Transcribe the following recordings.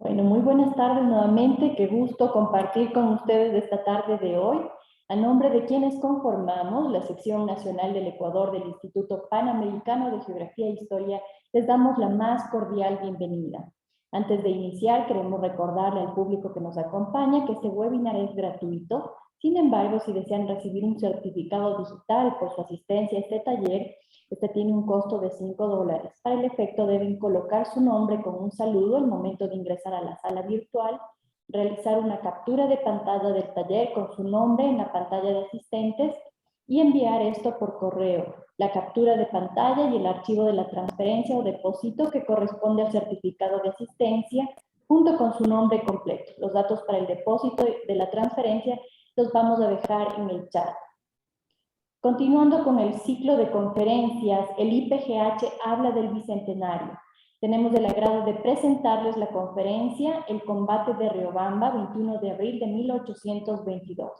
Bueno, muy buenas tardes nuevamente. Qué gusto compartir con ustedes esta tarde de hoy. A nombre de quienes conformamos la sección nacional del Ecuador del Instituto Panamericano de Geografía e Historia, les damos la más cordial bienvenida. Antes de iniciar, queremos recordarle al público que nos acompaña que este webinar es gratuito. Sin embargo, si desean recibir un certificado digital por su asistencia a este taller, este tiene un costo de $5. Para el efecto deben colocar su nombre con un saludo al momento de ingresar a la sala virtual, realizar una captura de pantalla del taller con su nombre en la pantalla de asistentes y enviar esto por correo, la captura de pantalla y el archivo de la transferencia o depósito que corresponde al certificado de asistencia junto con su nombre completo. Los datos para el depósito de la transferencia los vamos a dejar en el chat. Continuando con el ciclo de conferencias, el IPGH habla del Bicentenario. Tenemos el agrado de presentarles la conferencia El combate de Riobamba, 21 de abril de 1822.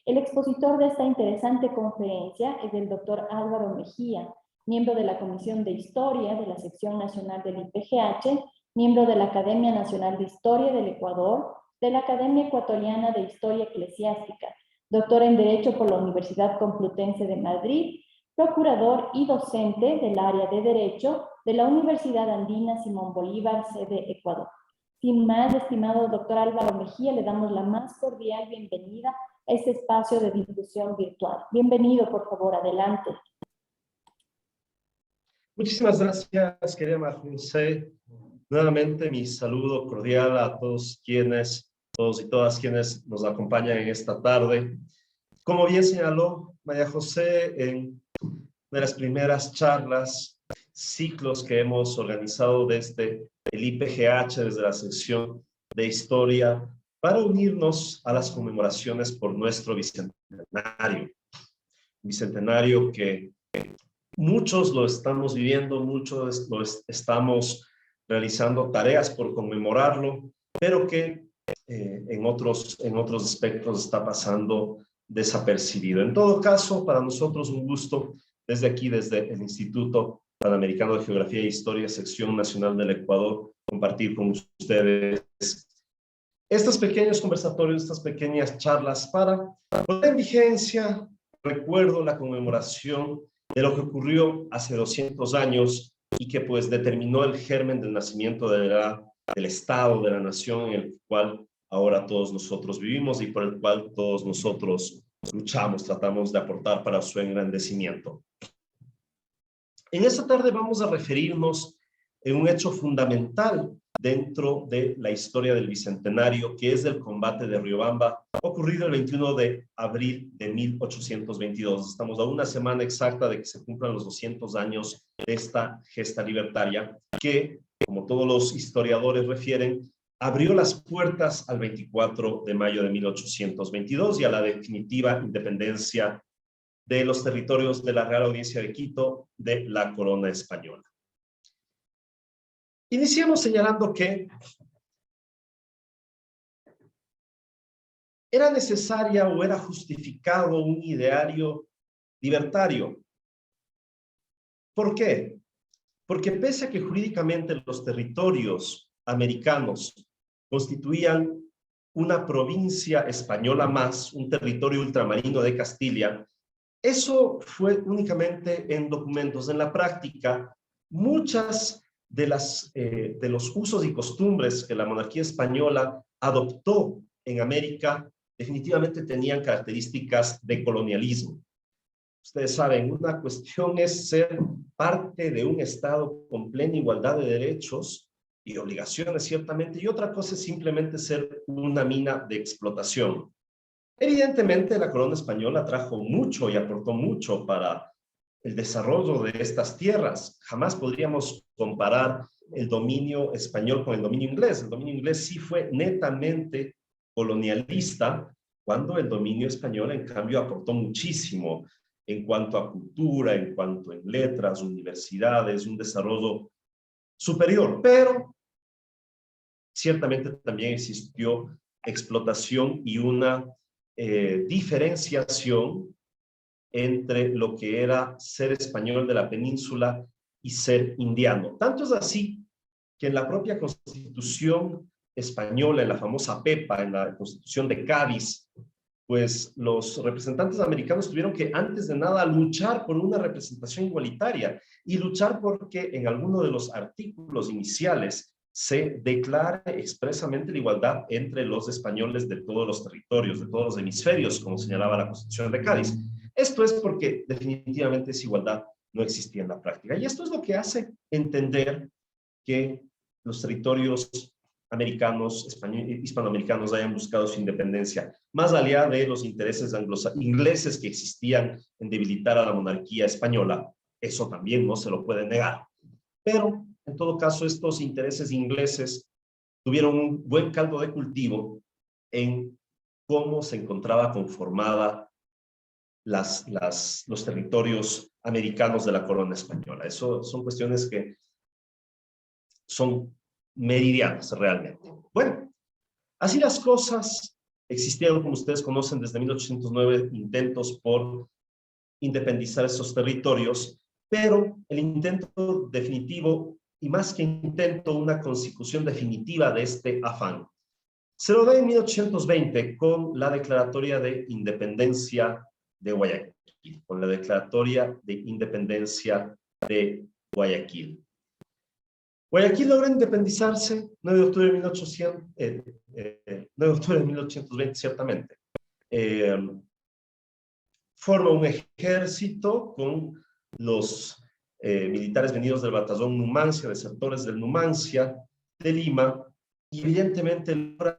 El expositor de esta interesante conferencia es el doctor Álvaro Mejía, miembro de la Comisión de Historia de la Sección Nacional del IPGH, miembro de la Academia Nacional de Historia del Ecuador, de la Academia Ecuatoriana de Historia Eclesiástica, doctor en Derecho por la Universidad Complutense de Madrid, procurador y docente del área de Derecho de la Universidad Andina Simón Bolívar, sede Ecuador. Sin más, estimado doctor Álvaro Mejía, le damos la más cordial bienvenida a este espacio de difusión virtual. Bienvenido, por favor, adelante. Muchísimas gracias, querida Marjunce. Nuevamente mi saludo cordial a todos y todas quienes nos acompañan en esta tarde. Como bien señaló María José, en una de las primeras charlas, ciclos que hemos organizado desde el IPGH, desde la sección de historia, para unirnos a las conmemoraciones por nuestro bicentenario. Bicentenario que muchos lo estamos viviendo, muchos estamos realizando tareas por conmemorarlo, pero que en otros aspectos está pasando desapercibido. En todo caso, para nosotros un gusto desde aquí, desde el Instituto Panamericano de Geografía e Historia, Sección Nacional del Ecuador, compartir con ustedes estos pequeños conversatorios, estas pequeñas charlas para poner en vigencia, recuerdo, la conmemoración de lo que ocurrió hace 200 años y que pues determinó el germen del nacimiento del Estado, de la nación en el cual ahora todos nosotros vivimos y por el cual todos nosotros luchamos, tratamos de aportar para su engrandecimiento. En esta tarde vamos a referirnos en un hecho fundamental dentro de la historia del Bicentenario, que es el combate de Riobamba, ocurrido el 21 de abril de 1822. Estamos a una semana exacta de que se cumplan los 200 años de esta gesta libertaria, que, como todos los historiadores refieren, abrió las puertas al 24 de mayo de 1822 y a la definitiva independencia de los territorios de la Real Audiencia de Quito de la corona española. Iniciamos señalando que era necesaria o era justificado un ideario libertario. ¿Por qué? Porque pese a que jurídicamente los territorios americanos constituían una provincia española más, un territorio ultramarino de Castilla, eso fue únicamente en documentos. En la práctica, muchas de los usos y costumbres que la monarquía española adoptó en América definitivamente tenían características de colonialismo. Ustedes saben, una cuestión es ser parte de un Estado con plena igualdad de derechos y obligaciones, ciertamente, y otra cosa es simplemente ser una mina de explotación. Evidentemente, la corona española trajo mucho y aportó mucho para el desarrollo de estas tierras. Jamás podríamos comparar el dominio español con el dominio inglés. El dominio inglés sí fue netamente colonialista, cuando el dominio español, en cambio, aportó muchísimo en cuanto a cultura, en cuanto a letras, universidades, un desarrollo superior. Pero ciertamente también existió explotación y una diferenciación entre lo que era ser español de la península y ser indiano. Tanto es así que en la propia Constitución española, en la famosa PEPA, en la Constitución de Cádiz, pues los representantes americanos tuvieron que, antes de nada, luchar por una representación igualitaria y luchar porque en alguno de los artículos iniciales se declara expresamente la igualdad entre los españoles de todos los territorios, de todos los hemisferios, como señalaba la Constitución de Cádiz. Esto es porque definitivamente esa igualdad no existía en la práctica. Y esto es lo que hace entender que los territorios americanos, hispanoamericanos hayan buscado su independencia, más allá de los intereses ingleses que existían en debilitar a la monarquía española. Eso también no se lo puede negar. Pero, en todo caso, estos intereses ingleses tuvieron un buen caldo de cultivo en cómo se encontraba conformada los territorios americanos de la corona española. Eso son cuestiones que son meridianas realmente. Bueno, así las cosas. Existieron, como ustedes conocen, desde 1809 intentos por independizar esos territorios, pero el intento definitivo, y más que intento, una consecución definitiva de este afán, se lo da en 1820 con la Declaratoria de Independencia de Guayaquil, con la Declaratoria de Independencia de Guayaquil. Guayaquil logra independizarse 9 de octubre de 1820, ciertamente. Forma un ejército con los militares venidos del batallón Numancia, desertores del Numancia, de Lima, y evidentemente logra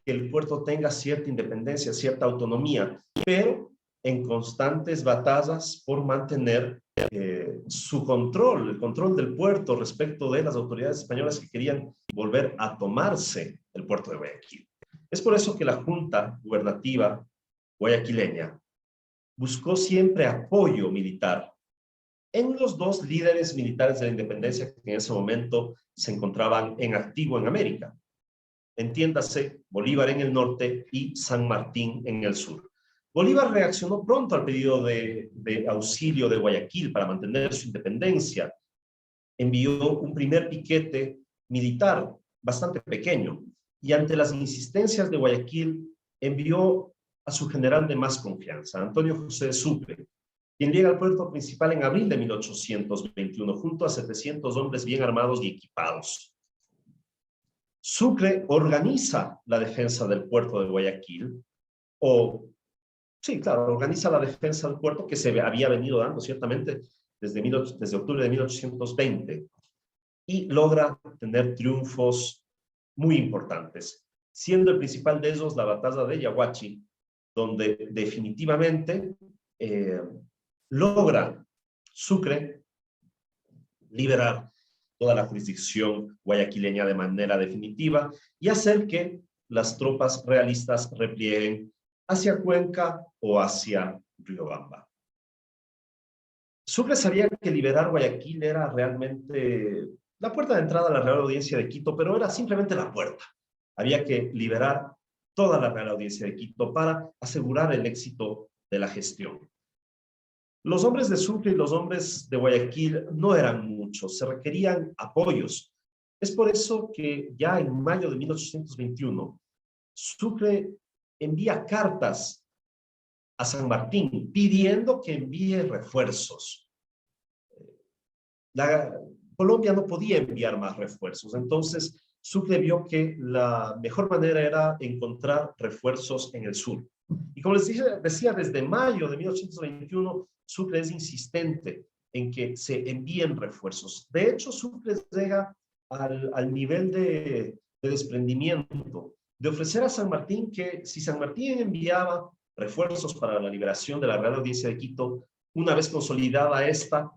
que el puerto tenga cierta independencia, cierta autonomía, pero en constantes batallas por mantener su control, el control del puerto respecto de las autoridades españolas que querían volver a tomarse el puerto de Guayaquil. Es por eso que la Junta Gubernativa guayaquileña buscó siempre apoyo militar en los dos líderes militares de la independencia que en ese momento se encontraban en activo en América. Entiéndase, Bolívar en el norte y San Martín en el sur. Bolívar reaccionó pronto al pedido de auxilio de Guayaquil para mantener su independencia. Envió un primer piquete militar bastante pequeño y ante las insistencias de Guayaquil envió a su general de más confianza, Antonio José de Sucre, quien llega al puerto principal en abril de 1821 junto a 700 hombres bien armados y equipados. Sucre organiza la defensa del puerto de Guayaquil, organiza la defensa del puerto que se había venido dando ciertamente desde octubre de 1820 y logra tener triunfos muy importantes, siendo el principal de ellos la batalla de Yaguachi, donde definitivamente logra Sucre liberar toda la jurisdicción guayaquileña de manera definitiva y hacer que las tropas realistas replieguen hacia Cuenca o hacia Riobamba. Sucre sabía que liberar Guayaquil era realmente la puerta de entrada a la Real Audiencia de Quito, pero era simplemente la puerta. Había que liberar toda la Real Audiencia de Quito para asegurar el éxito de la gestión. Los hombres de Sucre y los hombres de Guayaquil no eran muchos, se requerían apoyos. Es por eso que ya en mayo de 1821, Sucre envía cartas a San Martín pidiendo que envíe refuerzos. Colombia no podía enviar más refuerzos, entonces Sucre vio que la mejor manera era encontrar refuerzos en el sur. Y como les decía, desde mayo de 1821, Sucre es insistente en que se envíen refuerzos. De hecho, Sucre llega al nivel de desprendimiento, de ofrecer a San Martín que si San Martín enviaba refuerzos para la liberación de la Real Audiencia de Quito, una vez consolidada esta,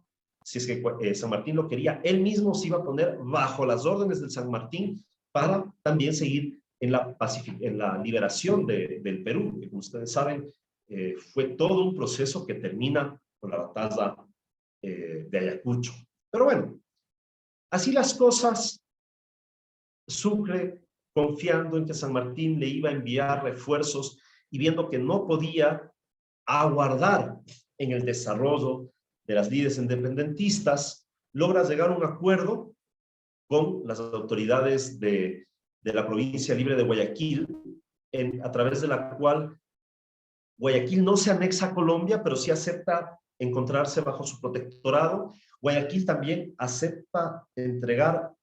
si es que San Martín lo quería, él mismo se iba a poner bajo las órdenes del San Martín para también seguir en la liberación del Perú, que como ustedes saben, fue todo un proceso que termina con la batalla de Ayacucho. Pero bueno, así las cosas, Sucre, confiando en que San Martín le iba a enviar refuerzos y viendo que no podía aguardar en el desarrollo de las lides independentistas, logra llegar a un acuerdo con las autoridades de la provincia libre de Guayaquil, a través de la cual Guayaquil no se anexa a Colombia, pero sí acepta encontrarse bajo su protectorado. Guayaquil también acepta entregar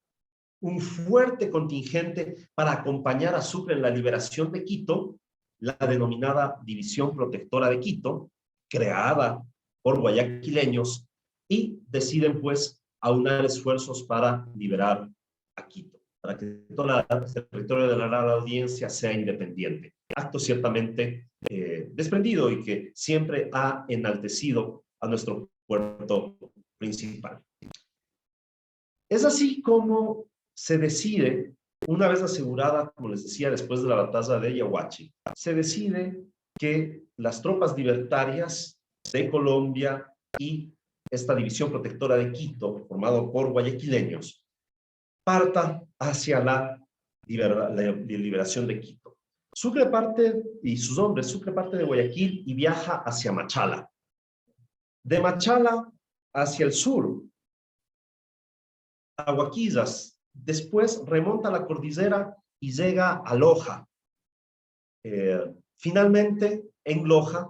un fuerte contingente para acompañar a Sucre en la liberación de Quito, la denominada División Protectora de Quito, creada por guayaquileños, y deciden pues aunar esfuerzos para liberar a Quito, para que todo el territorio de la audiencia sea independiente. Acto ciertamente desprendido y que siempre ha enaltecido a nuestro puerto principal. Es así como se decide, una vez asegurada, como les decía, después de la batalla de Yaguachi, se decide que las tropas libertarias de Colombia y esta división protectora de Quito, formado por guayaquileños, parta hacia la liberación de Quito. Sucre parte, y sus hombres, Sucre parte de Guayaquil y viaja hacia Machala. De Machala hacia el sur, a Huaquillas, después remonta la cordillera y llega a Loja. Finalmente, en Loja,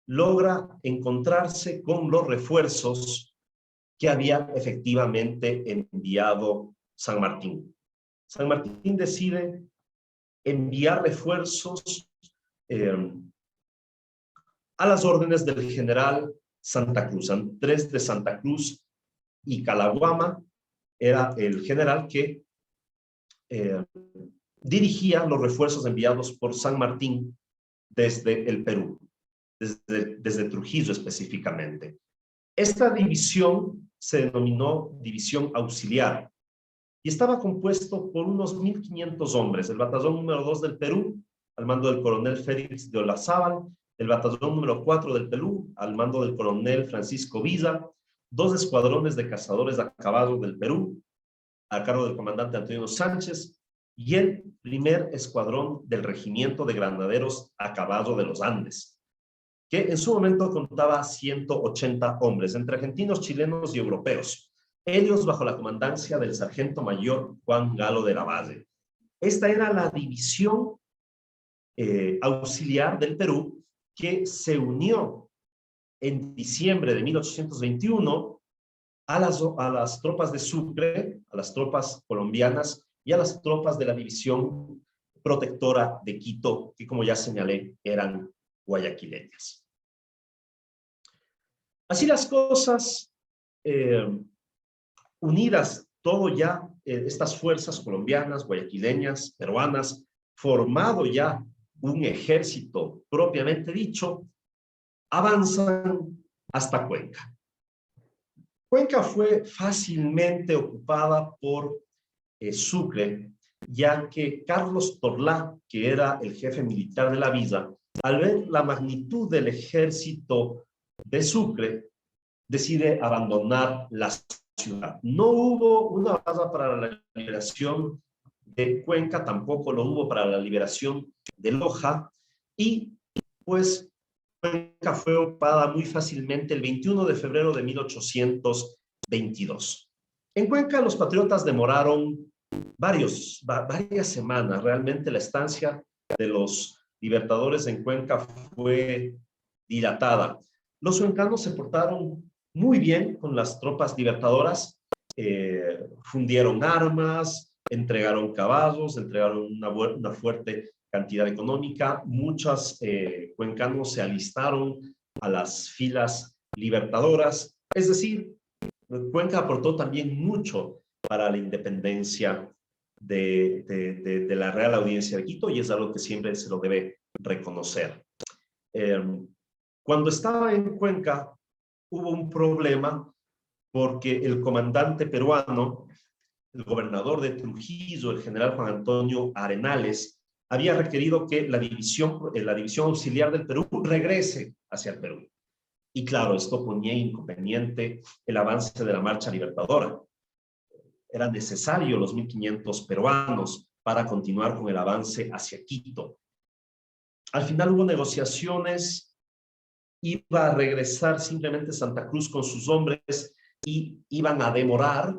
logra encontrarse con los refuerzos que había efectivamente enviado San Martín. San Martín decide enviar refuerzos a las órdenes del general Santa Cruz. Andrés de Santa Cruz y Calaguama era el general que dirigía los refuerzos enviados por San Martín desde el Perú, desde Trujillo específicamente. Esta división se denominó División Auxiliar y estaba compuesto por unos 1.500 hombres. El batallón número 2 del Perú, al mando del coronel Félix de Olazábal; el batallón número 4 del Perú, al mando del coronel Francisco Villa; 2 escuadrones de cazadores a caballo del Perú, a cargo del comandante Antonio Sánchez, y el primer escuadrón del regimiento de granaderos a caballo de los Andes, que en su momento contaba 180 hombres, entre argentinos, chilenos y europeos, ellos bajo la comandancia del sargento mayor Juan Galo de la Valle. Esta era la división auxiliar del Perú que se unió en diciembre de 1821 a las tropas de Sucre, a las tropas colombianas y a las tropas de la división protectora de Quito, que como ya señalé, eran guayaquileñas. Así las cosas, unidas todo ya, estas fuerzas colombianas, guayaquileñas, peruanas, formado ya un ejército propiamente dicho, avanzan hasta Cuenca. Cuenca fue fácilmente ocupada por Sucre, ya que Carlos Torlá, que era el jefe militar de la villa, al ver la magnitud del ejército de Sucre, decide abandonar la ciudad. No hubo una batalla para la liberación de Cuenca, tampoco lo hubo para la liberación de Loja, y pues Cuenca fue ocupada muy fácilmente el 21 de febrero de 1822. En Cuenca los patriotas demoraron varias semanas. Realmente la estancia de los libertadores en Cuenca fue dilatada. Los cuencanos se portaron muy bien con las tropas libertadoras, fundieron armas, entregaron caballos, entregaron una fuerte cantidad económica. Muchos cuencanos se alistaron a las filas libertadoras. Es decir, Cuenca aportó también mucho para la independencia de la Real Audiencia de Quito, y es algo que siempre se lo debe reconocer. Cuando estaba en Cuenca hubo un problema porque el comandante peruano, el gobernador de Trujillo, el general Juan Antonio Arenales, había requerido que la división auxiliar del Perú regrese hacia el Perú. Y claro, esto ponía inconveniente el avance de la marcha libertadora. Eran necesarios los 1.500 peruanos para continuar con el avance hacia Quito. Al final hubo negociaciones, iba a regresar simplemente Santa Cruz con sus hombres y iban a demorar,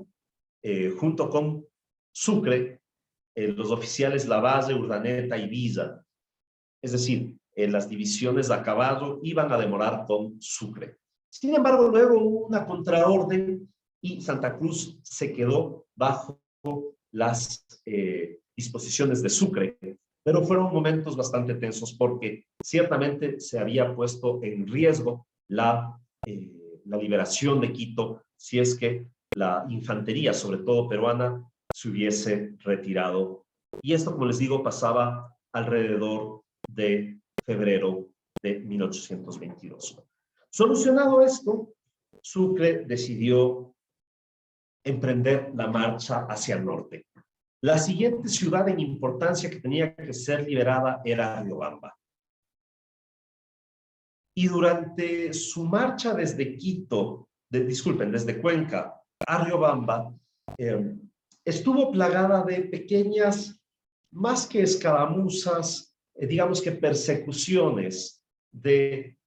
junto con Sucre, los oficiales Lavalle, Urdaneta y Villa, es decir, las divisiones a caballo iban a demorar con Sucre. Sin embargo, luego hubo una contraorden y Santa Cruz se quedó bajo las disposiciones de Sucre, pero fueron momentos bastante tensos porque ciertamente se había puesto en riesgo la liberación de Quito si es que la infantería, sobre todo peruana, se hubiese retirado. Y esto, como les digo, pasaba alrededor de febrero de 1822. Solucionado esto, Sucre decidió emprender la marcha hacia el norte. La siguiente ciudad en importancia que tenía que ser liberada era Riobamba. Y durante su marcha desde Quito, desde Cuenca a Riobamba, estuvo plagada de pequeñas, más que escaramuzas, digamos que persecuciones de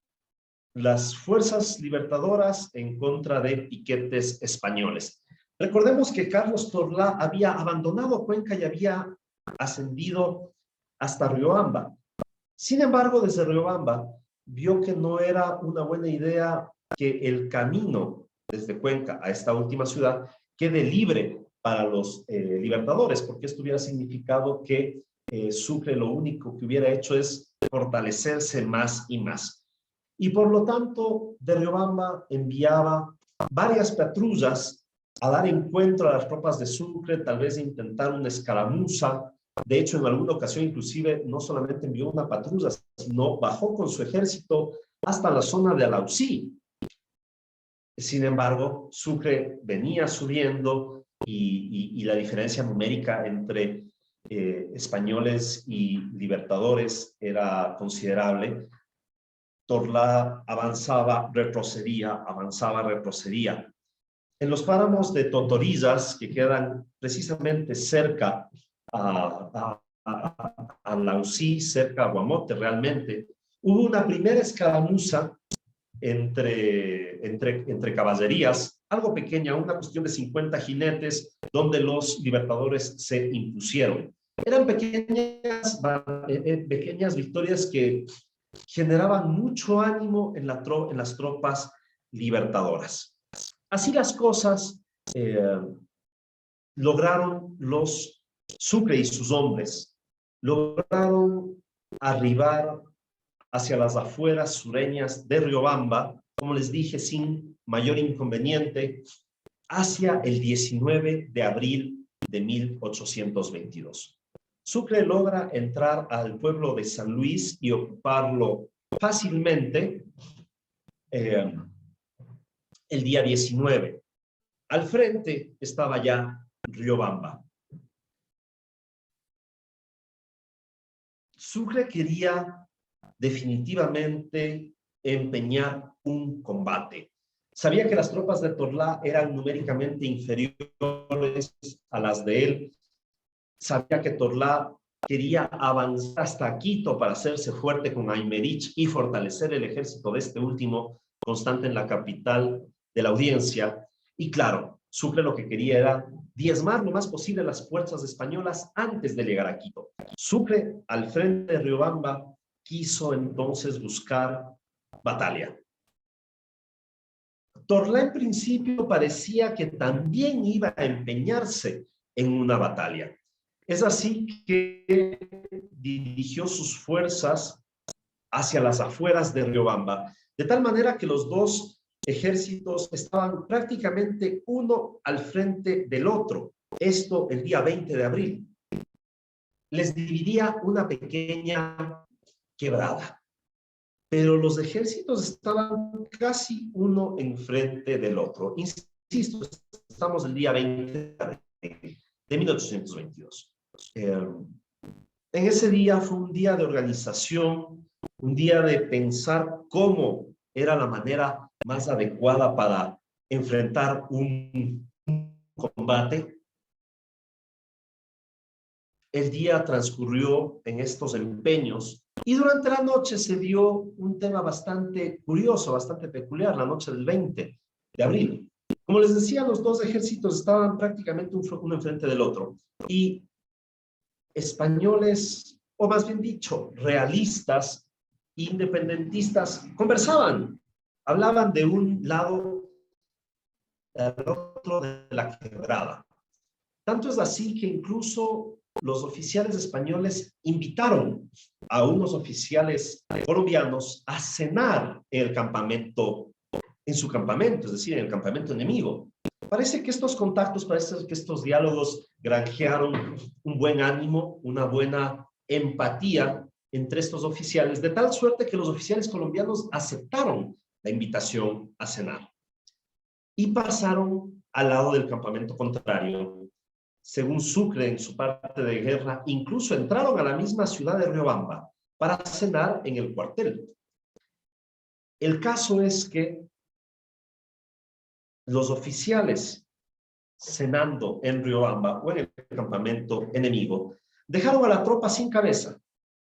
las fuerzas libertadoras en contra de piquetes españoles. Recordemos que Carlos Torlá había abandonado Cuenca y había ascendido hasta Riobamba. Sin embargo, desde Riobamba vio que no era una buena idea que el camino desde Cuenca a esta última ciudad quede libre para los libertadores, porque esto hubiera significado que Sucre lo único que hubiera hecho es fortalecerse más y más. Y por lo tanto, de Riobamba enviaba varias patrullas a dar encuentro a las tropas de Sucre, tal vez intentar una escaramuza. De hecho, en alguna ocasión, inclusive, no solamente envió una patrulla, sino bajó con su ejército hasta la zona de Alausí. Sin embargo, Sucre venía subiendo y la diferencia numérica entre españoles y libertadores era considerable. Torlá avanzaba, retrocedía, avanzaba, retrocedía. En los páramos de Totorillas, que quedan precisamente cerca a Alausí, cerca a Guamote realmente, hubo una primera escaramuza entre caballerías, algo pequeña, una cuestión de 50 jinetes, donde los libertadores se impusieron. Eran pequeñas victorias que generaban mucho ánimo en las tropas libertadoras. Así las cosas, lograron los Sucre y sus hombres, lograron arribar hacia las afueras sureñas de Riobamba, como les dije, sin mayor inconveniente, hacia el 19 de abril de 1822. Sucre logra entrar al pueblo de San Luis y ocuparlo fácilmente el día 19. Al frente estaba ya Riobamba. Sucre quería definitivamente empeñar un combate. Sabía que las tropas de Torlá eran numéricamente inferiores a las de él. Sabía que Torlá quería avanzar hasta Quito para hacerse fuerte con Aymerich y fortalecer el ejército de este último, constante en la capital de la Audiencia. Y claro, Sucre lo que quería era diezmar lo más posible las fuerzas españolas antes de llegar a Quito. Sucre, al frente de Riobamba, quiso entonces buscar batalla. Torlá en principio parecía que también iba a empeñarse en una batalla. Es así que dirigió sus fuerzas hacia las afueras de Riobamba, de tal manera que los dos ejércitos estaban prácticamente uno al frente del otro. Esto el día 20 de abril. Les dividía una pequeña quebrada, pero los ejércitos estaban casi uno enfrente del otro. Insisto, estamos el día 20 de 1822. En ese día fue un día de organización, un día de pensar cómo era la manera más adecuada para enfrentar un combate. El día transcurrió en estos empeños y durante la noche se dio un tema bastante curioso, bastante peculiar, la noche del 20 de abril. Como les decía, los dos ejércitos estaban prácticamente uno enfrente del otro. Y españoles, o más bien dicho, realistas, independentistas, conversaban, hablaban de un lado al otro de la quebrada. Tanto es así que incluso los oficiales españoles invitaron a unos oficiales colombianos a cenar en el campamento, en su campamento, es decir, en el campamento enemigo. Parece que estos contactos, parece que estos diálogos granjearon un buen ánimo, una buena empatía entre estos oficiales, de tal suerte que los oficiales colombianos aceptaron la invitación a cenar y pasaron al lado del campamento contrario. Según Sucre, en su parte de guerra, incluso entraron a la misma ciudad de Riobamba para cenar en el cuartel. El caso es que los oficiales cenando en Riobamba o en el campamento enemigo dejaron a la tropa sin cabeza,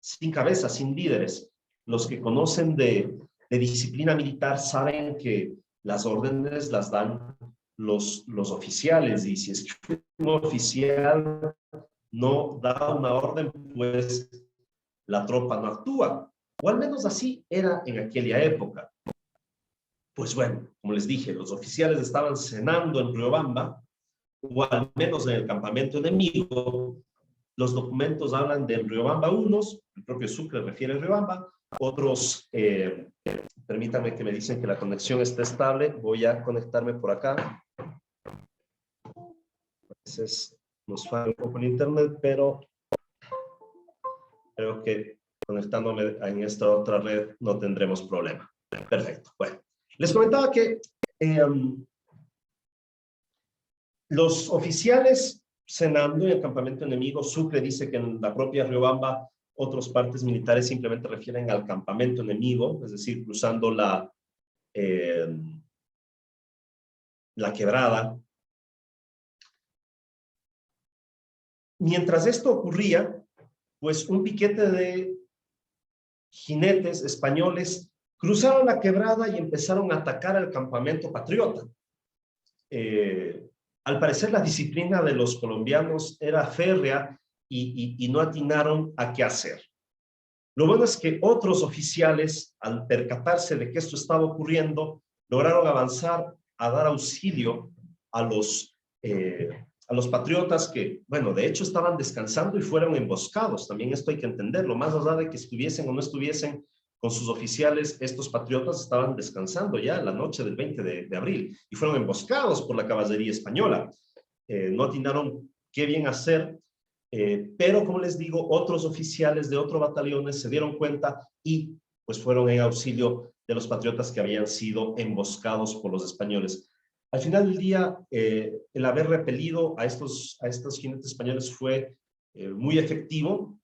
sin líderes. Los que conocen de disciplina militar saben que las órdenes las dan los oficiales, y si es que un oficial no da una orden, pues la tropa no actúa. O al menos así era en aquella época. Pues bueno, como les dije, los oficiales estaban cenando en Riobamba, o al menos en el campamento enemigo. Los documentos hablan de Riobamba unos, el propio Sucre refiere a Riobamba, otros, permítanme, que me dicen que la conexión está estable, voy a conectarme por acá. A veces nos falla un poco el internet, pero creo que conectándome en esta otra red no tendremos problema. Perfecto. Bueno, les comentaba que los oficiales cenando en el campamento enemigo, Sucre dice que en la propia Riobamba otras partes militares simplemente refieren al campamento enemigo, es decir, cruzando la quebrada. Mientras esto ocurría, pues un piquete de jinetes españoles cruzaron la quebrada y empezaron a atacar al campamento patriota. Al parecer la disciplina de los colombianos era férrea y no atinaron a qué hacer. Lo bueno es que otros oficiales, al percatarse de que esto estaba ocurriendo, lograron avanzar a dar auxilio a los patriotas que, bueno, de hecho estaban descansando y fueron emboscados. También esto hay que entenderlo. Más allá de que estuviesen o no estuviesen con sus oficiales, estos patriotas estaban descansando ya la noche del 20 de abril y fueron emboscados por la caballería española. No atinaron qué bien hacer, pero como les digo, otros oficiales de otros batallones se dieron cuenta y pues fueron en auxilio de los patriotas que habían sido emboscados por los españoles. Al final del día, el haber repelido a estos jinetes españoles fue muy efectivo.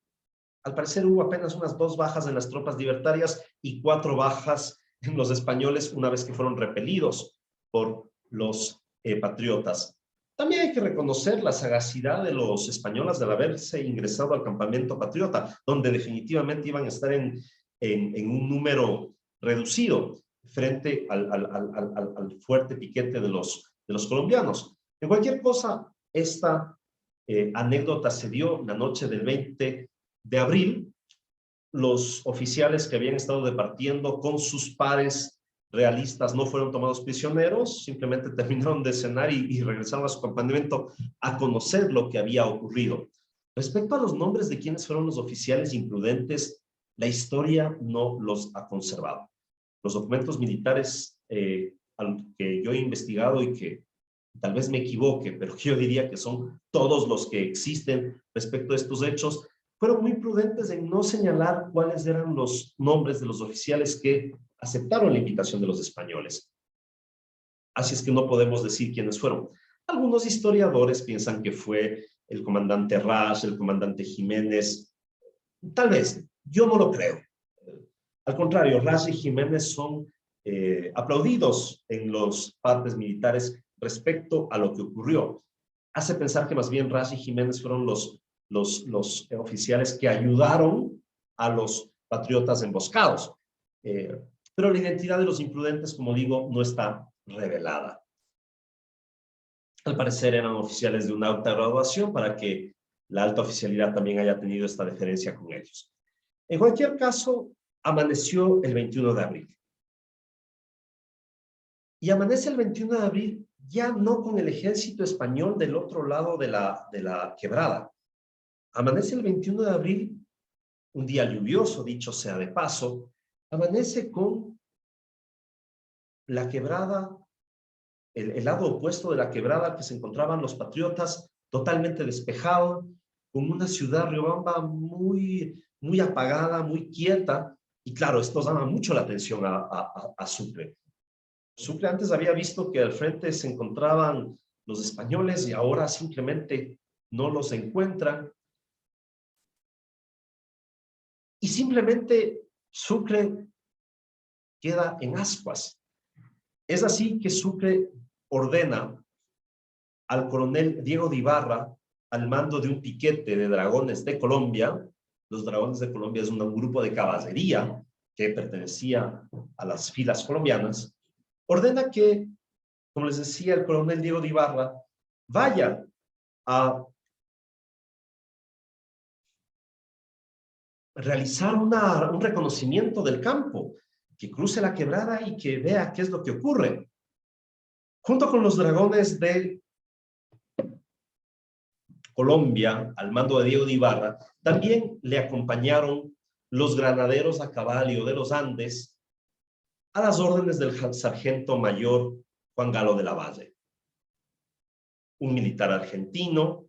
Al parecer hubo apenas unas 2 bajas en las tropas libertarias y 4 bajas en los españoles una vez que fueron repelidos por los patriotas. También hay que reconocer la sagacidad de los españoles al haberse ingresado al campamento patriota, donde definitivamente iban a estar en un número reducido frente al fuerte piquete de los colombianos. En cualquier cosa, esta anécdota se dio la noche del 20 de abril. Los oficiales que habían estado departiendo con sus pares realistas no fueron tomados prisioneros, simplemente terminaron de cenar y regresaron a su campamento a conocer lo que había ocurrido. Respecto a los nombres de quienes fueron los oficiales imprudentes, la historia no los ha conservado. Los documentos militares que yo he investigado y que tal vez me equivoque, pero yo diría que son todos los que existen respecto a estos hechos, fueron muy prudentes en no señalar cuáles eran los nombres de los oficiales que aceptaron la invitación de los españoles. Así es que no podemos decir quiénes fueron. Algunos historiadores piensan que fue el comandante Ras, el comandante Jiménez. Tal vez, yo no lo creo. Al contrario, Ras y Jiménez son aplaudidos en los partes militares respecto a lo que ocurrió. Hace pensar que más bien Ras y Jiménez fueron los oficiales que ayudaron a los patriotas emboscados. Pero la identidad de los imprudentes, como digo, no está revelada. Al parecer eran oficiales de una alta graduación para que la alta oficialidad también haya tenido esta deferencia con ellos. En cualquier caso, amaneció el 21 de abril. Y amanece el 21 de abril ya no con el ejército español del otro lado de la quebrada. Amanece el 21 de abril, un día lluvioso, dicho sea de paso, amanece con la quebrada, el lado opuesto de la quebrada que se encontraban los patriotas, totalmente despejado, con una ciudad, Riobamba, muy apagada, muy quieta. Y claro, esto llama mucho la atención a Sucre. Sucre antes había visto que al frente se encontraban los españoles y ahora simplemente no los encuentran. Y simplemente Sucre queda en ascuas. Es así que Sucre ordena al coronel Diego de Ibarra, al mando de un piquete de dragones de Colombia. Los dragones de Colombia es un grupo de caballería que pertenecía a las filas colombianas. Ordena que, como les decía, el coronel Diego de Ibarra vaya a realizar un reconocimiento del campo, que cruce la quebrada y que vea qué es lo que ocurre. Junto con los dragones de Colombia, al mando de Diego de Ibarra, también le acompañaron los granaderos a caballo de los Andes a las órdenes del sargento mayor Juan Galo de la Valle, un militar argentino,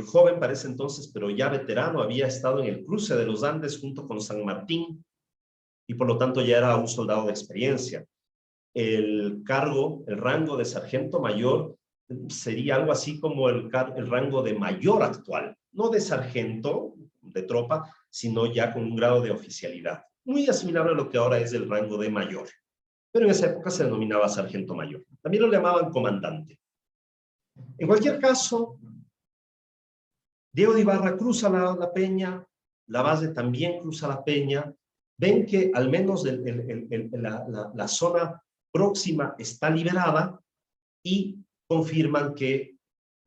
joven para ese entonces, pero ya veterano, había estado en el cruce de los Andes junto con San Martín y por lo tanto ya era un soldado de experiencia. El rango de sargento mayor sería algo así como el rango de mayor actual, no de sargento de tropa, sino ya con un grado de oficialidad, muy asimilable a lo que ahora es el rango de mayor, pero en esa época se denominaba sargento mayor. También lo llamaban comandante. En cualquier caso, Diego de Ibarra cruza la peña, la base también cruza la peña, ven que al menos la zona próxima está liberada y confirman que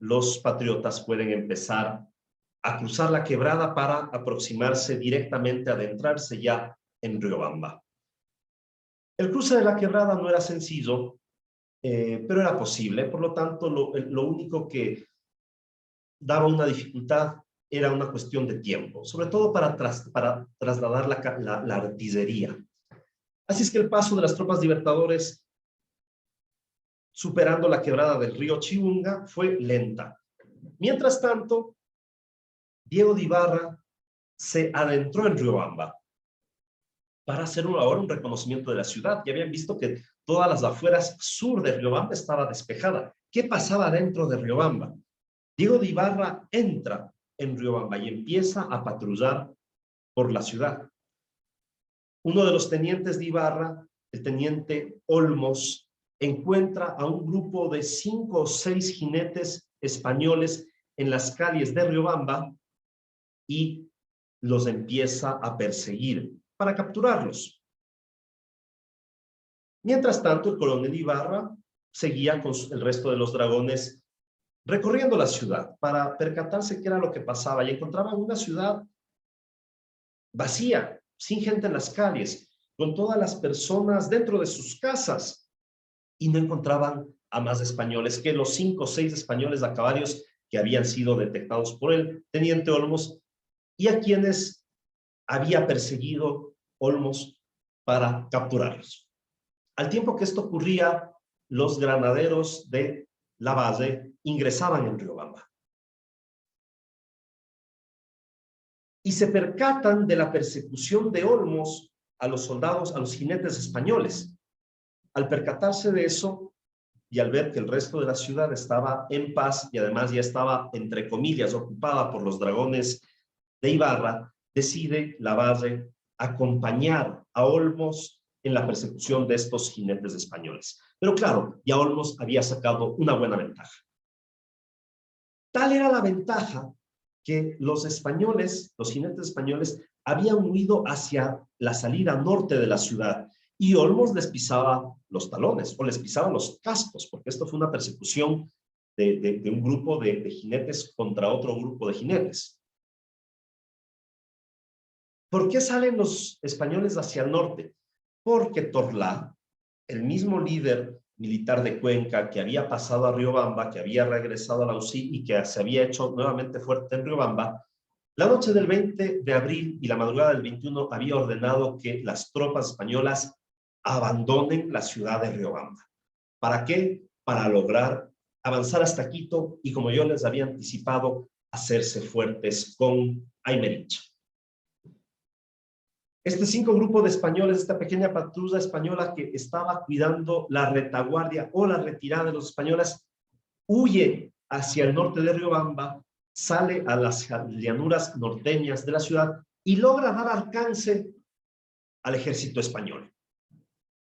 los patriotas pueden empezar a cruzar la quebrada para aproximarse directamente, adentrarse ya en Riobamba. El cruce de la quebrada no era sencillo, pero era posible. Por lo tanto, lo único que daba una dificultad era una cuestión de tiempo, sobre todo para trasladar la artillería. Así es que el paso de las tropas libertadores superando la quebrada del río Chiunga fue lenta. Mientras tanto, Diego de Ibarra se adentró en Riobamba para hacer ahora un reconocimiento de la ciudad. Ya habían visto que todas las afueras sur de Riobamba estaba despejada. ¿Qué pasaba dentro de Riobamba? Diego de Ibarra entra en Riobamba y empieza a patrullar por la ciudad. Uno de los tenientes de Ibarra, el teniente Olmos, encuentra a un grupo de 5 o 6 jinetes españoles en las calles de Riobamba y los empieza a perseguir para capturarlos. Mientras tanto, el coronel Ibarra seguía con el resto de los dragones recorriendo la ciudad para percatarse qué era lo que pasaba y encontraban una ciudad vacía, sin gente en las calles, con todas las personas dentro de sus casas y no encontraban a más españoles que los 5 o 6 españoles a caballos que habían sido detectados por el teniente Olmos y a quienes había perseguido Olmos para capturarlos. Al tiempo que esto ocurría, los granaderos de la base ingresaban en Riobamba y se percatan de la persecución de Olmos a los soldados, a los jinetes españoles. Al percatarse de eso y al ver que el resto de la ciudad estaba en paz y además ya estaba, entre comillas, ocupada por los dragones de Ibarra, decide la base acompañar a Olmos en la persecución de estos jinetes españoles. Pero claro, ya Olmos había sacado una buena ventaja. Tal era la ventaja que los españoles, los jinetes españoles, habían huido hacia la salida norte de la ciudad y Olmos les pisaba los talones o les pisaba los cascos, porque esto fue una persecución de un grupo de jinetes contra otro grupo de jinetes. ¿Por qué salen los españoles hacia el norte? Porque Torlá, el mismo líder militar de Cuenca que había pasado a Riobamba, que había regresado a la UCI y que se había hecho nuevamente fuerte en Riobamba, la noche del 20 de abril y la madrugada del 21 había ordenado que las tropas españolas abandonen la ciudad de Riobamba. ¿Para qué? Para lograr avanzar hasta Quito y, como yo les había anticipado, hacerse fuertes con Aymerich. Este 5 grupo de españoles, esta pequeña patrulla española que estaba cuidando la retaguardia o la retirada de los españoles, huye hacia el norte de Riobamba, sale a las llanuras norteñas de la ciudad y logra dar alcance al ejército español.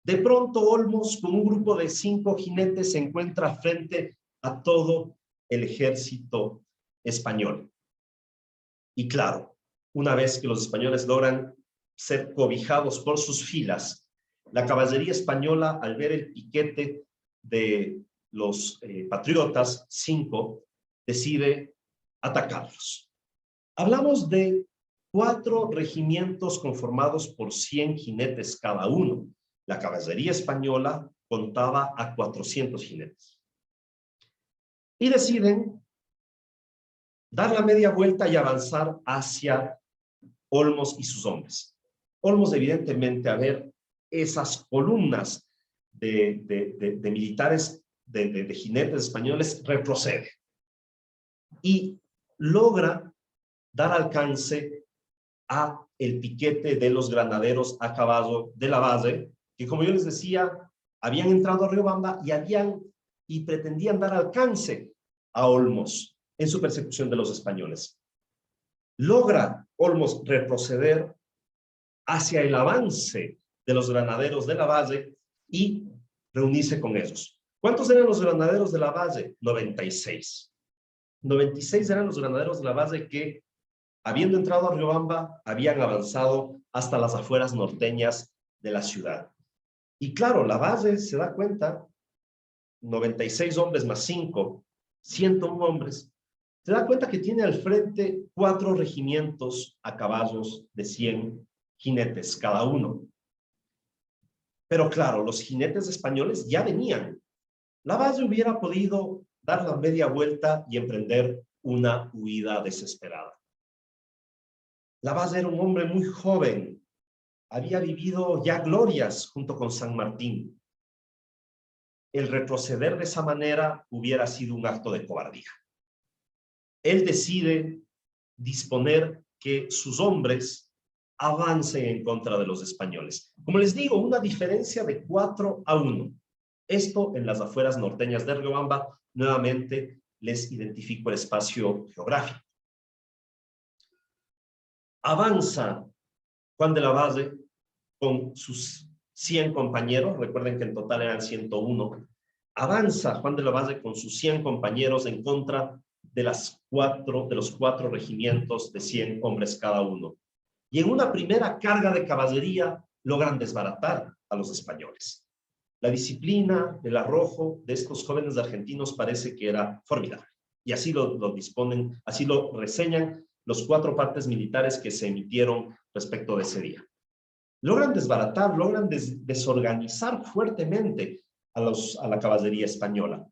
De pronto Olmos, con un grupo de 5 jinetes, se encuentra frente a todo el ejército español. Y claro, una vez que los españoles logran ser cobijados por sus filas, la caballería española, al ver el piquete de los patriotas, 5, decide atacarlos. Hablamos de 4 regimientos conformados por 100 jinetes cada uno. La caballería española contaba a 400 jinetes. Y deciden dar la media vuelta y avanzar hacia Olmos y sus hombres. Olmos, evidentemente, a ver esas columnas de militares, de jinetes españoles, retrocede y logra dar alcance a el piquete de los granaderos a caballo de la base, que, como yo les decía, habían entrado a Riobamba y pretendían dar alcance a Olmos en su persecución de los españoles. Logra Olmos retroceder hacia el avance de los granaderos de la base y reunirse con ellos. ¿Cuántos eran los granaderos de la base? 96. 96 eran los granaderos de la base que, habiendo entrado a Riobamba, habían avanzado hasta las afueras norteñas de la ciudad. Y claro, la base se da cuenta, 96 hombres más 5, 101 hombres, se da cuenta que tiene al frente 4 regimientos a caballos de 100 jinetes cada uno. Pero claro, los jinetes españoles ya venían. La base hubiera podido dar la media vuelta y emprender una huida desesperada. La base era un hombre muy joven, había vivido ya glorias junto con San Martín. El retroceder de esa manera hubiera sido un acto de cobardía. Él decide disponer que sus hombres avancen en contra de los españoles. Como les digo, una diferencia de 4-1. Esto en las afueras norteñas de Riobamba. Nuevamente les identifico el espacio geográfico. Avanza Juan de la Base con sus 100 compañeros, recuerden que en total eran 101, avanza Juan de la Base con sus 100 compañeros en contra de los 4 regimientos de 100 hombres cada uno. Y en una primera carga de caballería logran desbaratar a los españoles. La disciplina, el arrojo de estos jóvenes argentinos parece que era formidable. Y así lo disponen, así lo reseñan los 4 partes militares que se emitieron respecto de ese día. Logran desbaratar, logran desorganizar fuertemente a la caballería española.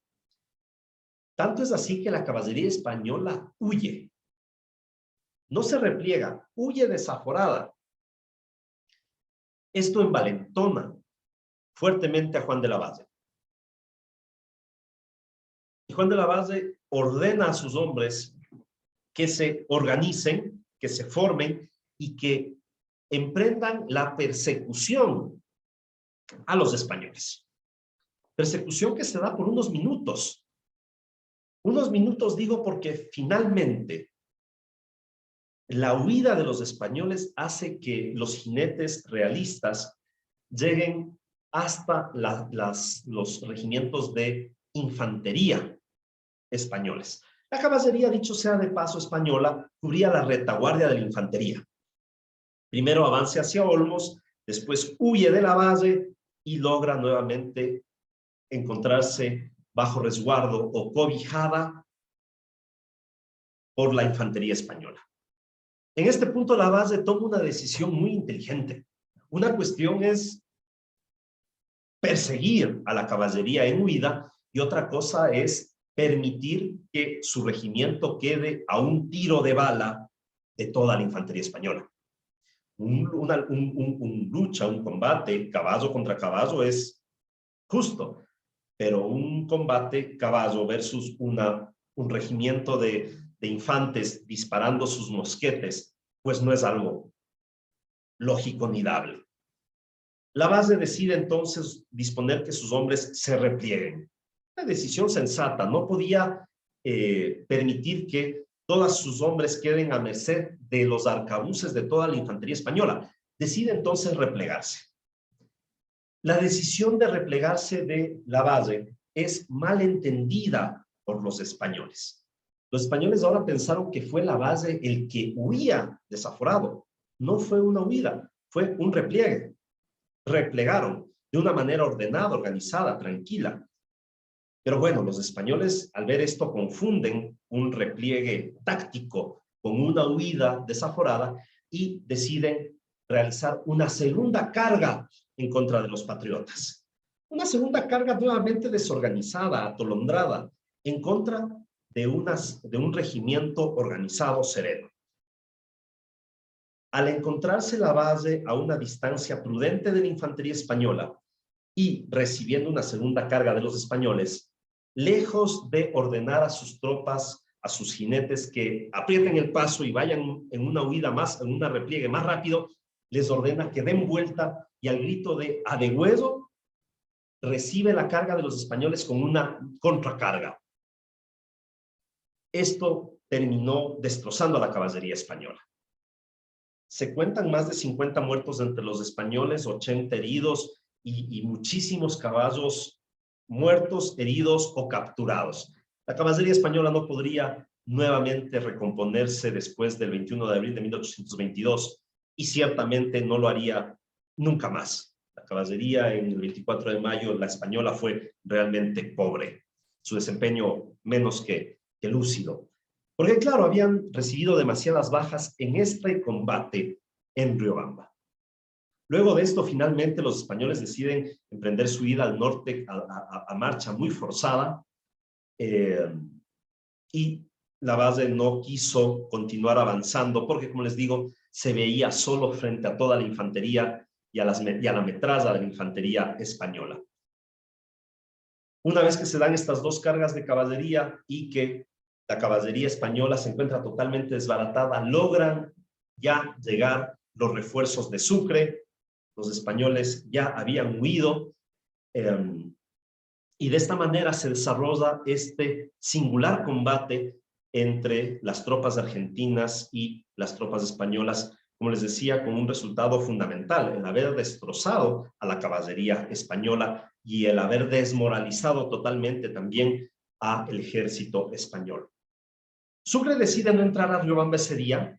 Tanto es así que la caballería española huye. No se repliega, huye desaforada. Esto envalentona fuertemente a Juan de la Base. Y Juan de la Base ordena a sus hombres que se organicen, que se formen y que emprendan la persecución a los españoles. Persecución que se da por unos minutos. Unos minutos digo porque finalmente la huida de los españoles hace que los jinetes realistas lleguen hasta los regimientos de infantería españoles. La caballería, dicho sea de paso, española, cubría la retaguardia de la infantería. Primero avance hacia Olmos, después huye de la base y logra nuevamente encontrarse bajo resguardo o cobijada por la infantería española. En este punto la base toma una decisión muy inteligente. Una cuestión es perseguir a la caballería en huida y otra cosa es permitir que su regimiento quede a un tiro de bala de toda la infantería española. Un lucha, un combate, caballo contra caballo es justo, pero un combate caballo versus un regimiento de infantes disparando sus mosquetes, pues no es algo lógico ni dable. La base decide entonces disponer que sus hombres se replieguen. Una decisión sensata, no podía permitir que todos sus hombres queden a merced de los arcabuces de toda la infantería española. Decide entonces replegarse. La decisión de replegarse de la base es mal entendida por los españoles. Los españoles ahora pensaron que fue la base el que huía desaforado. No fue una huida, fue un repliegue. Replegaron de una manera ordenada, organizada, tranquila. Pero bueno, los españoles al ver esto confunden un repliegue táctico con una huida desaforada y deciden realizar una segunda carga en contra de los patriotas. Una segunda carga nuevamente desorganizada, atolondrada, en contra de un regimiento organizado sereno. Al encontrarse la base a una distancia prudente de la infantería española y recibiendo una segunda carga de los españoles, lejos de ordenar a sus tropas, a sus jinetes que aprieten el paso y vayan en una huida más, en un repliegue más rápido, les ordena que den vuelta y al grito de "a degüello" recibe la carga de los españoles con una contracarga. Esto terminó destrozando a la caballería española. Se cuentan más de 50 muertos entre los españoles, 80 heridos y muchísimos caballos muertos, heridos o capturados. La caballería española no podría nuevamente recomponerse después del 21 de abril de 1822 y ciertamente no lo haría nunca más. La caballería en el 24 de mayo, la española, fue realmente pobre. Su desempeño menos que lúcido. Porque claro, habían recibido demasiadas bajas en este combate en Riobamba. Luego de esto, finalmente, los españoles deciden emprender su ida al norte a marcha muy forzada y la base no quiso continuar avanzando porque, como les digo, se veía solo frente a toda la infantería y a la metralla de la infantería española. Una vez que se dan estas dos cargas de caballería y que la caballería española se encuentra totalmente desbaratada, logran ya llegar los refuerzos de Sucre. Los españoles ya habían huido y de esta manera se desarrolla este singular combate entre las tropas argentinas y las tropas españolas, como les decía, con un resultado fundamental: el haber destrozado a la caballería española y el haber desmoralizado totalmente también al ejército español. Sucre decide no entrar a Riobamba ese día.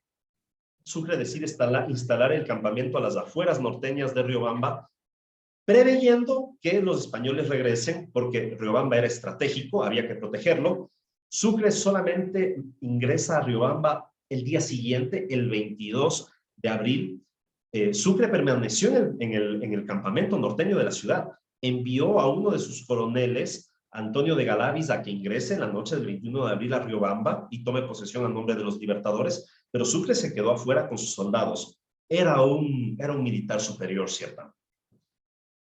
Sucre decide instalar el campamento a las afueras norteñas de Riobamba, preveyendo que los españoles regresen, porque Riobamba era estratégico, había que protegerlo. Sucre solamente ingresa a Riobamba el día siguiente, el 22 de abril. Sucre permaneció en el campamento norteño de la ciudad. Envió a uno de sus coroneles, Antonio de Galavis, a que ingrese en la noche del 21 de abril a Riobamba y tome posesión a nombre de los libertadores, pero Sucre se quedó afuera con sus soldados. Era un militar superior, ciertamente.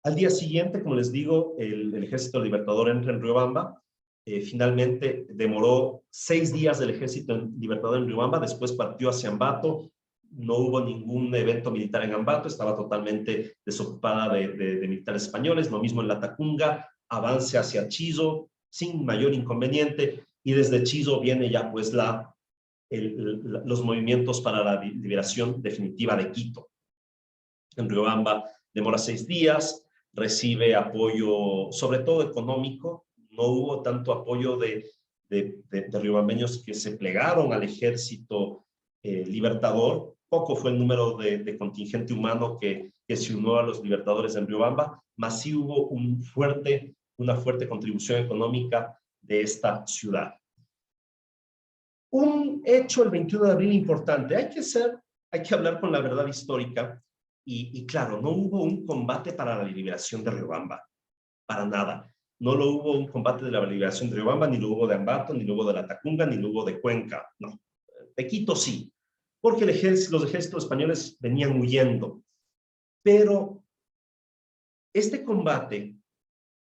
Al día siguiente, como les digo, el ejército libertador entra en Riobamba. Finalmente demoró 6 días el ejército libertador en Riobamba, después partió hacia Ambato. No hubo ningún evento militar en Ambato, estaba totalmente desocupada de militares españoles. Lo mismo en Latacunga, avance hacia Chizo sin mayor inconveniente, y desde Chizo viene ya pues los movimientos para la liberación definitiva de Quito. En Riobamba demora 6 días, recibe apoyo, sobre todo económico. No hubo tanto apoyo de riobambeños que se plegaron al ejército libertador, poco fue el número de contingente humano que se unió a los libertadores en Riobamba, mas sí hubo una fuerte contribución económica de esta ciudad. Un hecho el 21 de abril importante. Hay que hablar con la verdad histórica y claro, no hubo un combate para la liberación de Riobamba, para nada. No lo hubo un combate de la liberación de Riobamba, ni lo hubo de Ambato, ni lo hubo de La Tacunga, ni lo hubo de Cuenca, no. De Quito sí, porque los ejércitos españoles venían huyendo. Pero este combate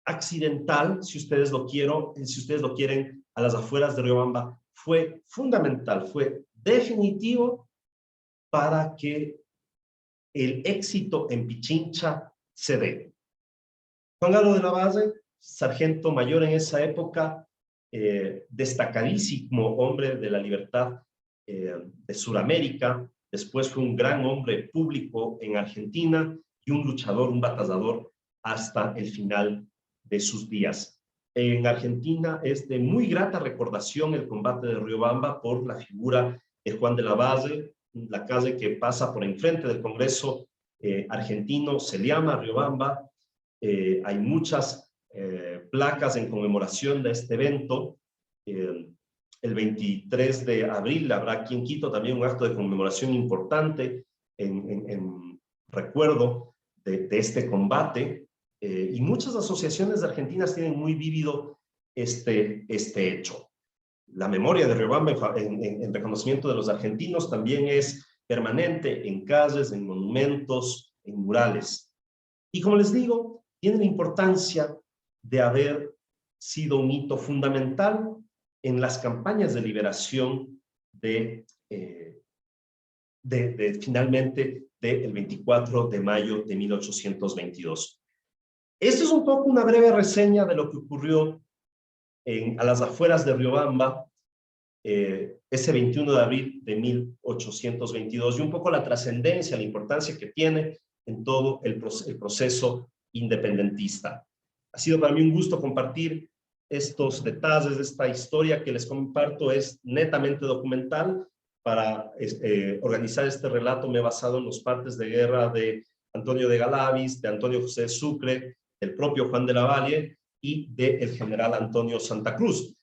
accidental, si ustedes lo quieren, a las afueras de Riobamba, fue fundamental, fue definitivo para que el éxito en Pichincha se dé. Juan Galo de la Base, sargento mayor en esa época, destacadísimo hombre de la libertad de Sudamérica, después fue un gran hombre público en Argentina y un luchador, un batallador hasta el final de sus días. En Argentina es de muy grata recordación el combate de Riobamba por la figura de Juan de la Base, la calle que pasa por enfrente del Congreso argentino se llama Riobamba. Hay muchas placas en conmemoración de este evento. El 23 de abril habrá aquí en Quito también un acto de conmemoración importante en recuerdo de este combate. Y muchas asociaciones argentinas tienen muy vívido este hecho. La memoria de Riobamba en reconocimiento de los argentinos también es permanente en calles, en monumentos, en murales. Y como les digo, tiene la importancia de haber sido un hito fundamental en las campañas de liberación finalmente del 24 de mayo de 1822. Esto es un poco una breve reseña de lo que ocurrió a las afueras de Riobamba ese 21 de abril de 1822 y un poco la trascendencia, la importancia que tiene en todo el proceso independentista. Ha sido para mí un gusto compartir estos detalles de esta historia que les comparto. Es netamente documental. Para organizar este relato me he basado en los partes de guerra de Antonio de Galavis, de Antonio José de Sucre, del propio Juan de la Valle y del general Antonio Santa Cruz,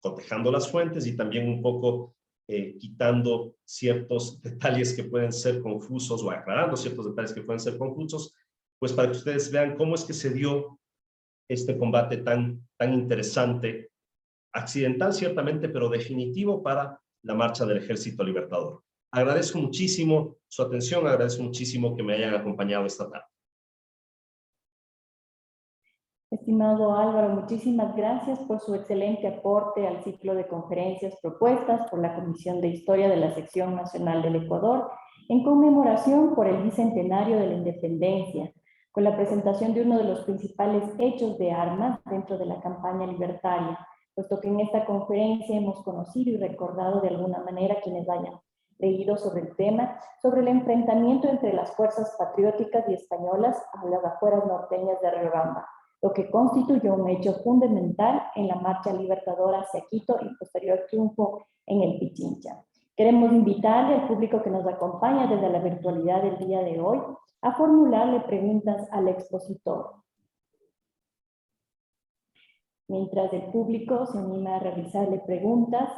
cotejando las fuentes y también un poco quitando ciertos detalles que pueden ser confusos o aclarando ciertos detalles que pueden ser confusos, pues para que ustedes vean cómo es que se dio este combate tan interesante, accidental ciertamente, pero definitivo para la marcha del Ejército Libertador. Agradezco muchísimo su atención, agradezco muchísimo que me hayan acompañado esta tarde. Estimado Álvaro, muchísimas gracias por su excelente aporte al ciclo de conferencias propuestas por la Comisión de Historia de la Sección Nacional del Ecuador en conmemoración por el bicentenario de la Independencia, con la presentación de uno de los principales hechos de armas dentro de la campaña libertaria, puesto que en esta conferencia hemos conocido y recordado de alguna manera quienes hayan leído sobre el tema, sobre el enfrentamiento entre las fuerzas patrióticas y españolas a las afueras norteñas de Riobamba, lo que constituyó un hecho fundamental en la marcha libertadora hacia Quito y posterior triunfo en el Pichincha. Queremos invitarle al público que nos acompaña desde la virtualidad del día de hoy a formularle preguntas al expositor. Mientras el público se anima a realizarle preguntas,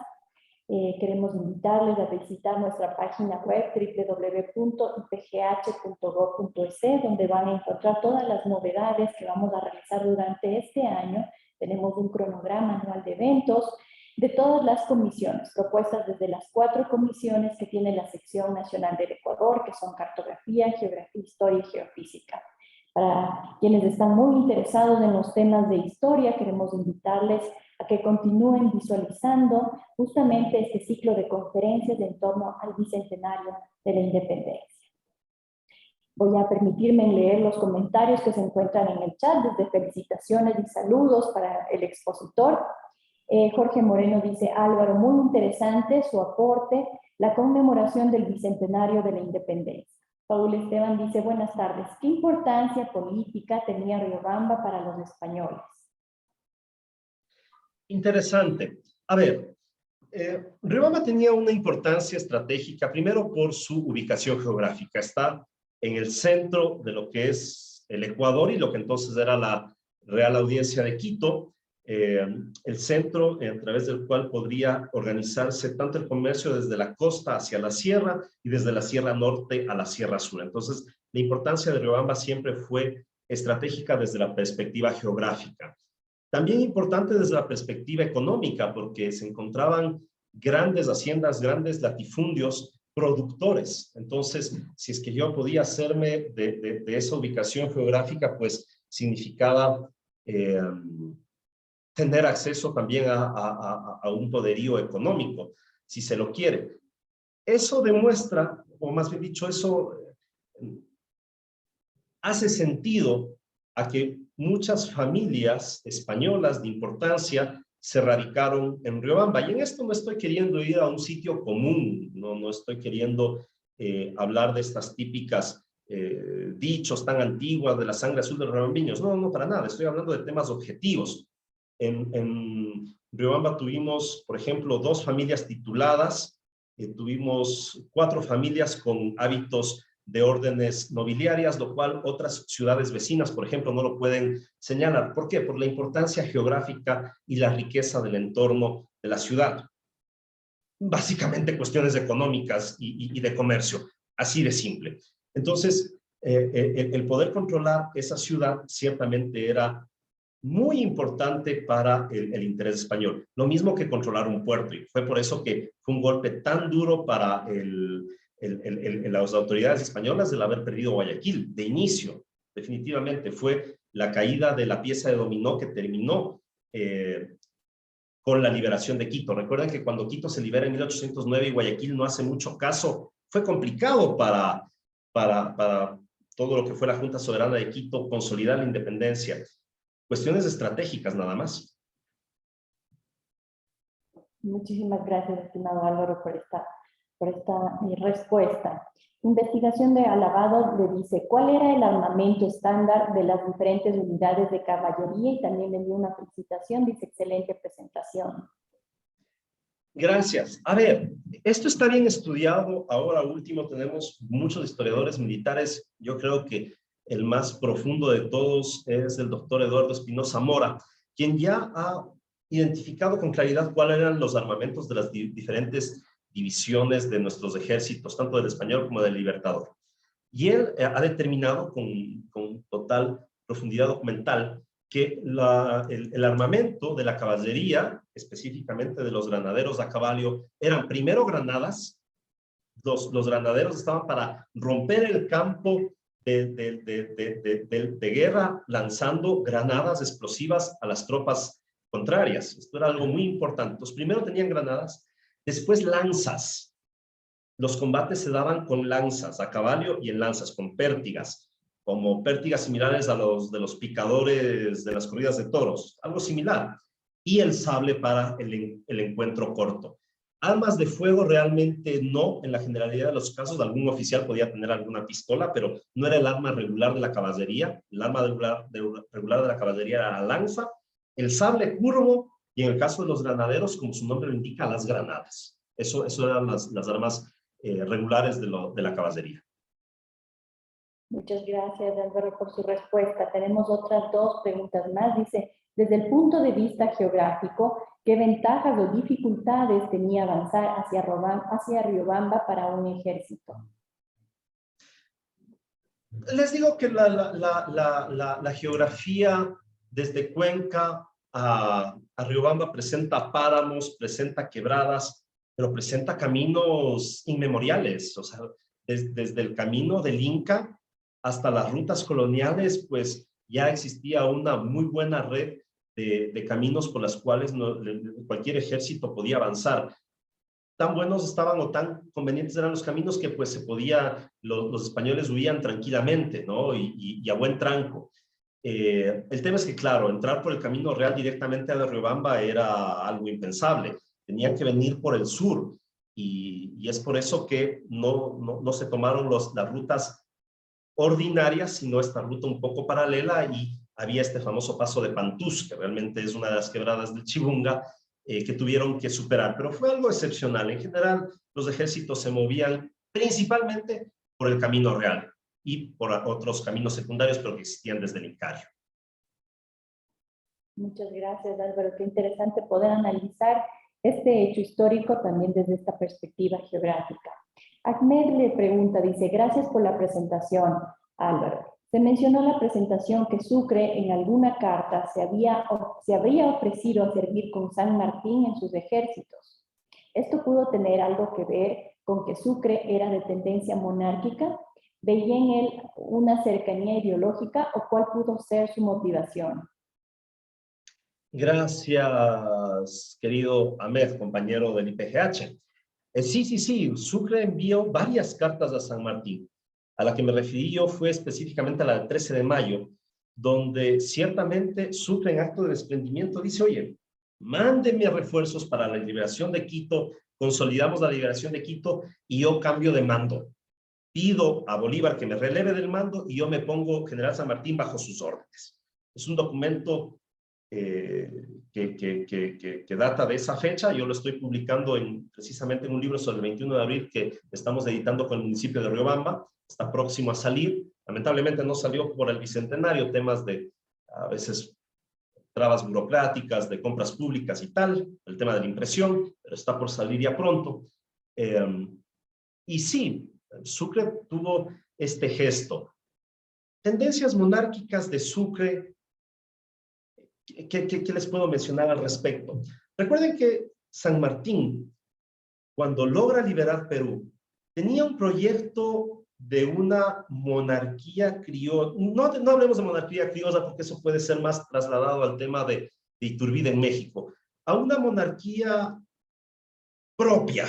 queremos invitarles a visitar nuestra página web www.ipgh.gov.es, donde van a encontrar todas las novedades que vamos a realizar durante este año. Tenemos un cronograma anual de eventos de todas las comisiones, propuestas desde las 4 comisiones que tiene la Sección Nacional del Ecuador, que son Cartografía, Geografía, Historia y Geofísica. Para quienes están muy interesados en los temas de historia, queremos invitarles a que continúen visualizando justamente este ciclo de conferencias en torno al bicentenario de la independencia. Voy a permitirme leer los comentarios que se encuentran en el chat, desde felicitaciones y saludos para el expositor. Jorge Moreno dice: Álvaro, muy interesante su aporte, la conmemoración del bicentenario de la independencia. Paul Esteban dice: buenas tardes, ¿qué importancia política tenía Riobamba para los españoles? Interesante. A ver, Riobamba tenía una importancia estratégica, primero por su ubicación geográfica. Está en el centro de lo que es el Ecuador y lo que entonces era la Real Audiencia de Quito, el centro a través del cual podría organizarse tanto el comercio desde la costa hacia la sierra y desde la Sierra Norte a la Sierra Sur. Entonces, la importancia de Riobamba siempre fue estratégica desde la perspectiva geográfica. También importante desde la perspectiva económica, porque se encontraban grandes haciendas, grandes latifundios productores. Entonces, si es que yo podía hacerme de esa ubicación geográfica, pues significaba tener acceso también a un poderío económico, si se lo quiere. Eso demuestra, o más bien dicho, eso hace sentido a que muchas familias españolas de importancia se radicaron en Riobamba. Y en esto no estoy queriendo ir a un sitio común, no estoy queriendo hablar de estas típicas dichos tan antiguas de la sangre azul de los riobambeños. No, para nada. Estoy hablando de temas objetivos. En Riobamba tuvimos, por ejemplo, 2 familias tituladas, tuvimos 4 familias con hábitos de órdenes nobiliarias, lo cual otras ciudades vecinas, por ejemplo, no lo pueden señalar. ¿Por qué? Por la importancia geográfica y la riqueza del entorno de la ciudad. Básicamente cuestiones económicas y de comercio, así de simple. Entonces, el poder controlar esa ciudad ciertamente era muy importante para el interés español. Lo mismo que controlar un puerto, y fue por eso que fue un golpe tan duro para las autoridades españolas del haber perdido Guayaquil. De inicio, definitivamente, fue la caída de la pieza de dominó que terminó con la liberación de Quito. Recuerden que cuando Quito se libera en 1809 y Guayaquil no hace mucho caso, fue complicado para todo lo que fue la Junta Soberana de Quito consolidar la independencia. Cuestiones estratégicas nada más. Muchísimas gracias, estimado Álvaro, por esta respuesta. Investigación de Alabado le dice, ¿cuál era el armamento estándar de las diferentes unidades de caballería? Y también le dio una felicitación, dice, excelente presentación. Gracias. A ver, esto está bien estudiado. Ahora último tenemos muchos historiadores militares. Yo creo que el más profundo de todos es el doctor Eduardo Espinosa Mora, quien ya ha identificado con claridad cuáles eran los armamentos de las diferentes divisiones de nuestros ejércitos, tanto del español como del Libertador. Y él ha determinado con total profundidad documental que el armamento de la caballería, específicamente de los granaderos a caballo, eran primero granadas. Los granaderos estaban para romper el campo de guerra lanzando granadas explosivas a las tropas contrarias. Esto era algo muy importante. Los primero tenían granadas, después lanzas. Los combates se daban con lanzas a caballo y en lanzas, con pértigas, como pértigas similares a los de los picadores de las corridas de toros, algo similar. Y el sable para el encuentro corto. Armas de fuego realmente no, en la generalidad de los casos, algún oficial podía tener alguna pistola, pero no era el arma regular de la caballería. El arma regular de la caballería era la lanza, el sable curvo y en el caso de los granaderos, como su nombre lo indica, las granadas. Eso eran las armas regulares de la caballería. Muchas gracias, Álvaro, por su respuesta. Tenemos otras 2 preguntas más. Dice, desde el punto de vista geográfico, ¿qué ventajas o dificultades tenía avanzar hacia Riobamba para un ejército? Les digo que la geografía desde Cuenca a Riobamba presenta páramos, presenta quebradas, pero presenta caminos inmemoriales. O sea, desde el camino del Inca hasta las rutas coloniales, pues ya existía una muy buena red de caminos por las cuales cualquier ejército podía avanzar. Tan buenos estaban o tan convenientes eran los caminos que pues se podía, los españoles huían tranquilamente, ¿no? Y a buen tranco. El tema es que, claro, entrar por el camino real directamente a Riobamba era algo impensable. Tenían que venir por el sur y es por eso que no se tomaron las rutas ordinarias, sino esta ruta un poco paralela y había este famoso paso de Pantús, que realmente es una de las quebradas del Chibunga, que tuvieron que superar, pero fue algo excepcional. En general, los ejércitos se movían principalmente por el camino real y por otros caminos secundarios, pero que existían desde el Incario. Muchas gracias, Álvaro. Qué interesante poder analizar este hecho histórico también desde esta perspectiva geográfica. Ahmed le pregunta, dice, gracias por la presentación, Álvaro. Se mencionó en la presentación que Sucre en alguna carta se habría ofrecido a servir con San Martín en sus ejércitos. ¿Esto pudo tener algo que ver con que Sucre era de tendencia monárquica? ¿Veía en él una cercanía ideológica o cuál pudo ser su motivación? Gracias, querido Ahmed, compañero del IPGH. Sí, Sucre envió varias cartas a San Martín. A la que me referí yo fue específicamente a la del 13 de mayo, donde ciertamente Sucre en acto de desprendimiento dice, oye, mándenme refuerzos para la liberación de Quito, consolidamos la liberación de Quito y yo cambio de mando. Pido a Bolívar que me releve del mando y yo me pongo general San Martín bajo sus órdenes. Es un documento que data de esa fecha. Yo lo estoy publicando precisamente en un libro sobre el 21 de abril que estamos editando con el municipio de Riobamba. Está próximo a salir. Lamentablemente no salió por el bicentenario, temas de a veces trabas burocráticas, de compras públicas y tal, el tema de la impresión, pero está por salir ya pronto. Y sí, Sucre tuvo este gesto. Tendencias monárquicas de Sucre, ¿qué les puedo mencionar al respecto? Recuerden que San Martín, cuando logra liberar Perú, tenía un proyecto de una monarquía criolla. No hablemos de monarquía criolla porque eso puede ser más trasladado al tema de Iturbide en México. A una monarquía propia.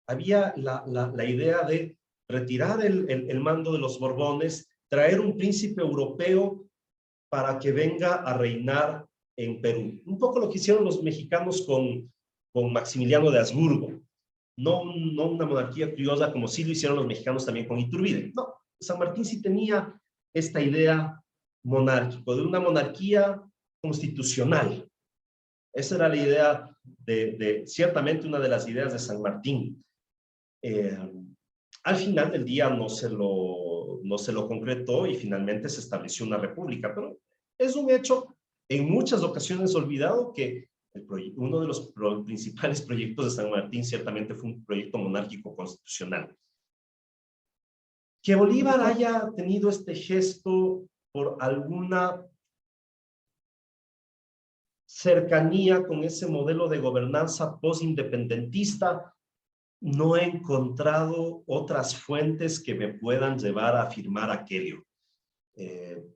Había la idea de retirar el mando de los Borbones, traer un príncipe europeo para que venga a reinar en Perú. Un poco lo que hicieron los mexicanos con Maximiliano de Habsburgo. No una monarquía criolla como sí lo hicieron los mexicanos también con Iturbide. No, San Martín sí tenía esta idea monárquica, de una monarquía constitucional. Esa era la idea ciertamente una de las ideas de San Martín. Al final del día no se lo concretó y finalmente se estableció una república, pero es un hecho en muchas ocasiones olvidado que uno de los principales proyectos de San Martín ciertamente fue un proyecto monárquico constitucional. Que Bolívar haya tenido este gesto por alguna cercanía con ese modelo de gobernanza post-independentista, no he encontrado otras fuentes que me puedan llevar a afirmar aquello.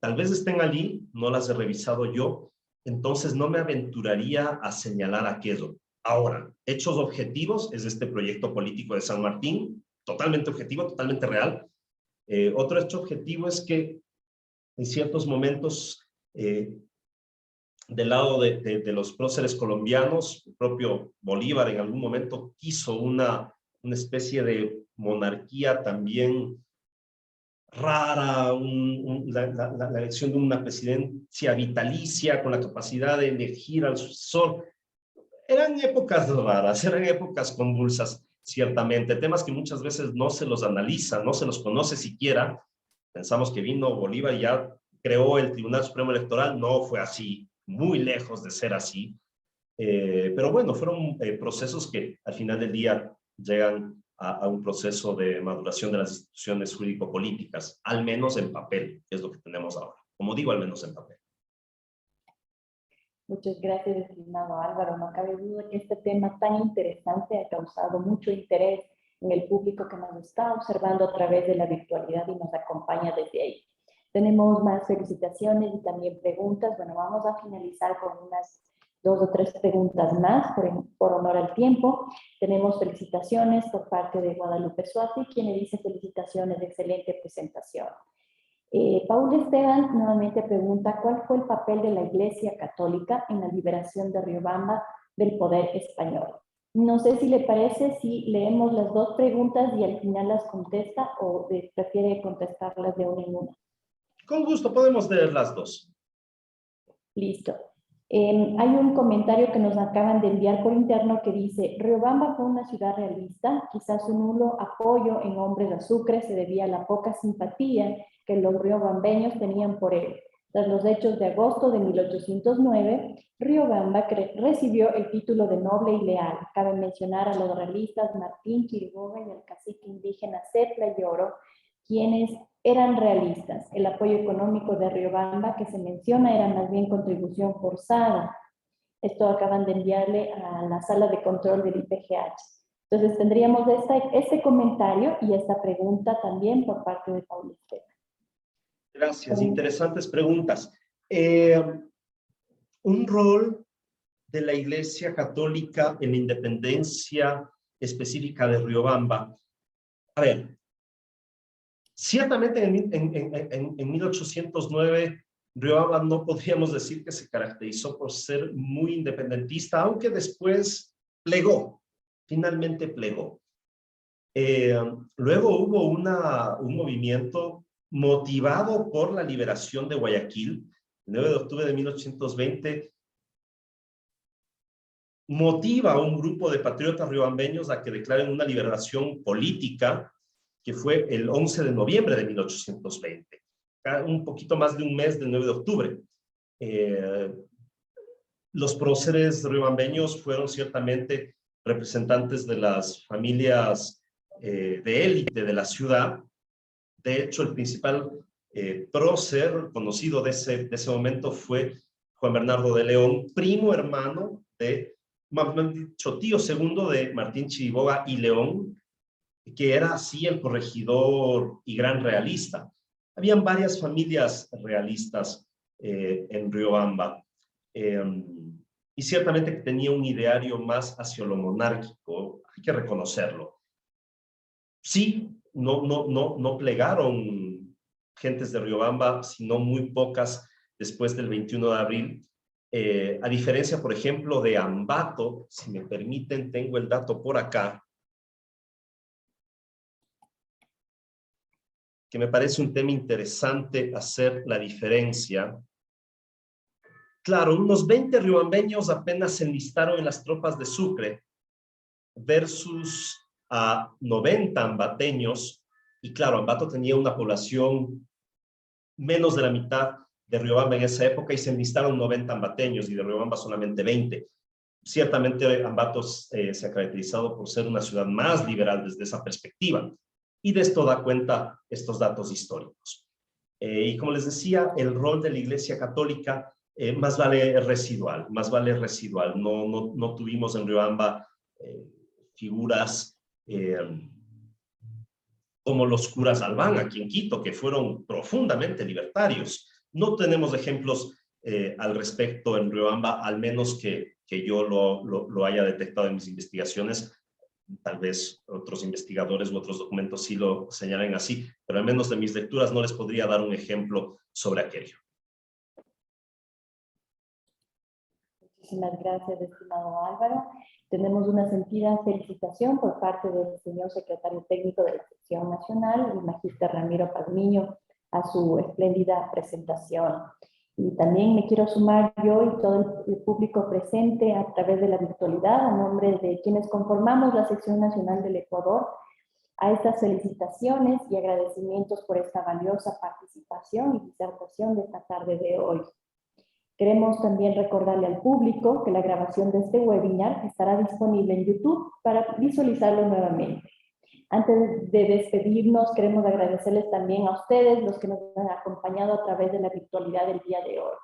Tal vez estén allí, no las he revisado yo, entonces no me aventuraría a señalar aquello. Ahora, hechos objetivos es este proyecto político de San Martín, totalmente objetivo, totalmente real. Otro hecho objetivo es que en ciertos momentos, del lado de los próceres colombianos, el propio Bolívar en algún momento quiso una especie de monarquía también rara, la elección de una presidencia vitalicia con la capacidad de elegir al sucesor. Eran épocas raras, eran épocas convulsas, ciertamente, temas que muchas veces no se los analiza, no se los conoce siquiera. Pensamos que vino Bolívar y ya creó el Tribunal Supremo Electoral, no fue así, muy lejos de ser así. Pero bueno, fueron procesos que al final del día llegan a un proceso de maduración de las instituciones jurídico-políticas, al menos en papel, que es lo que tenemos ahora. Como digo, al menos en papel. Muchas gracias, estimado Álvaro. No cabe duda que este tema tan interesante ha causado mucho interés en el público que nos está observando a través de la virtualidad y nos acompaña desde ahí. Tenemos más felicitaciones y también preguntas. Bueno, vamos a finalizar con unas 2 o 3 preguntas más por honor al tiempo. Tenemos felicitaciones por parte de Guadalupe Suati, quien le dice felicitaciones, excelente presentación. Paul Esteban nuevamente pregunta, ¿cuál fue el papel de la Iglesia Católica en la liberación de Riobamba del poder español? No sé si le parece si leemos las 2 preguntas y al final las contesta o prefiere contestarlas de una en una. Con gusto, podemos leer las 2. Listo. Hay un comentario que nos acaban de enviar por interno que dice: Riobamba fue una ciudad realista, quizás su nulo apoyo en Hombres de Sucre se debía a la poca simpatía que los riobambeños tenían por él. Tras los hechos de agosto de 1809, Riobamba recibió el título de noble y leal. Cabe mencionar a los realistas Martín Chiriboga y al cacique indígena Zetla Lloro, quienes eran realistas. El apoyo económico de Riobamba que se menciona era más bien contribución forzada. Esto acaban de enviarle a la sala de control del IPGH. Entonces tendríamos este comentario y esta pregunta también por parte de Paula Esteban. Gracias, interesantes preguntas. Un rol de la Iglesia Católica en la independencia específica de Riobamba. A ver, ciertamente en 1809 Riobamba no podríamos decir que se caracterizó por ser muy independentista, aunque después plegó, finalmente plegó. Luego hubo un movimiento motivado por la liberación de Guayaquil, el 9 de octubre de 1820, motiva a un grupo de patriotas riobambeños a que declaren una liberación política, que fue el 11 de noviembre de 1820, un poquito más de un mes del 9 de octubre. Los próceres riobambeños fueron ciertamente representantes de las familias de élite de la ciudad. De hecho, el principal prócer conocido de ese momento fue Juan Bernardo de León, primo hermano de, más dicho, tío segundo de Martín Chiriboga y León, que era así el corregidor y gran realista. Habían varias familias realistas en Riobamba, y ciertamente que tenía un ideario más hacia lo monárquico, hay que reconocerlo. Sí, no plegaron gentes de Riobamba, sino muy pocas después del 21 de abril. A diferencia, por ejemplo, de Ambato, si me permiten, tengo el dato por acá, que me parece un tema interesante hacer la diferencia. Claro, unos 20 riobambeños apenas se enlistaron en las tropas de Sucre versus a 90 ambateños, y claro, Ambato tenía una población menos de la mitad de Riobamba en esa época y se enlistaron 90 ambateños y de Riobamba solamente 20. Ciertamente Ambato se ha caracterizado por ser una ciudad más liberal desde esa perspectiva, y de esto da cuenta estos datos históricos. Y como les decía, el rol de la Iglesia Católica más vale residual. No tuvimos en Riobamba figuras como los curas Albán aquí en Quito, que fueron profundamente libertarios. No tenemos ejemplos al respecto en Riobamba, al menos que yo lo haya detectado en mis investigaciones. Tal vez otros investigadores u otros documentos sí lo señalen así, pero al menos de mis lecturas no les podría dar un ejemplo sobre aquello. Muchísimas gracias, estimado Álvaro. Tenemos una sentida felicitación por parte del señor secretario técnico de la sección nacional, el magíster Ramiro Pazmiño, a su espléndida presentación. Y también me quiero sumar yo y todo el público presente a través de la virtualidad, a nombre de quienes conformamos la sección nacional del Ecuador, a estas felicitaciones y agradecimientos por esta valiosa participación y disertación de esta tarde de hoy. Queremos también recordarle al público que la grabación de este webinar estará disponible en YouTube para visualizarlo nuevamente. Antes de despedirnos, queremos agradecerles también a ustedes, los que nos han acompañado a través de la virtualidad del día de hoy.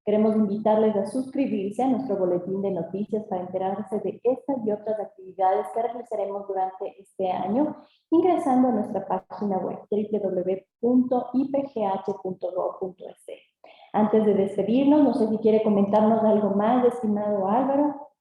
Queremos invitarles a suscribirse a nuestro boletín de noticias para enterarse de estas y otras actividades que realizaremos durante este año, ingresando a nuestra página web www.ipgh.gov.es. Antes de despedirnos, no sé si quiere comentarnos algo más, estimado Álvaro.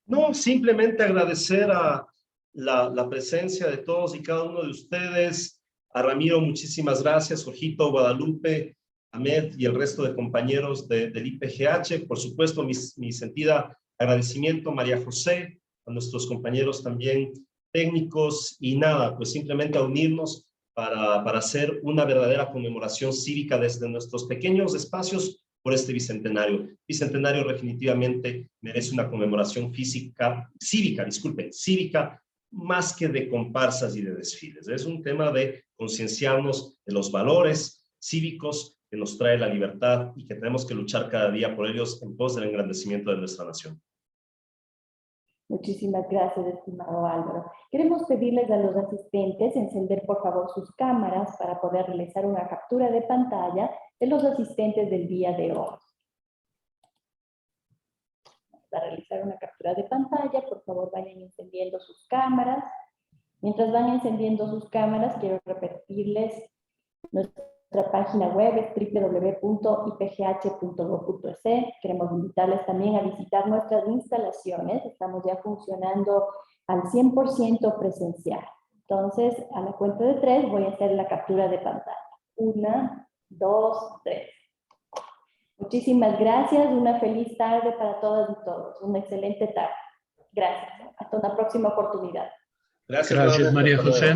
No, simplemente agradecer a la presencia de todos y cada uno de ustedes. A Ramiro, muchísimas gracias. Jorgito, Guadalupe, Ahmed y el resto de compañeros del IPGH. Por supuesto, mi sentida agradecimiento, María José, a nuestros compañeros también técnicos, y nada, pues simplemente a unirnos para hacer una verdadera conmemoración cívica desde nuestros pequeños espacios, por este bicentenario. Bicentenario definitivamente merece una conmemoración cívica, más que de comparsas y de desfiles. Es un tema de concienciarnos de los valores cívicos que nos trae la libertad y que tenemos que luchar cada día por ellos en pos del engrandecimiento de nuestra nación. Muchísimas gracias, estimado Álvaro. Queremos pedirles a los asistentes encender por favor sus cámaras para poder realizar una captura de pantalla de los asistentes del día de hoy. Para realizar una captura de pantalla, por favor vayan encendiendo sus cámaras. Mientras van encendiendo sus cámaras, quiero repetirles nuestra página web es www.ipgh.gov.es. Queremos invitarles también a visitar nuestras instalaciones. Estamos ya funcionando al 100% presencial. Entonces, a la cuenta de 3 voy a hacer la captura de pantalla. 1, 2, 3. Muchísimas gracias. Una feliz tarde para todas y todos. Una excelente tarde. Gracias. Hasta una próxima oportunidad. Gracias, María José.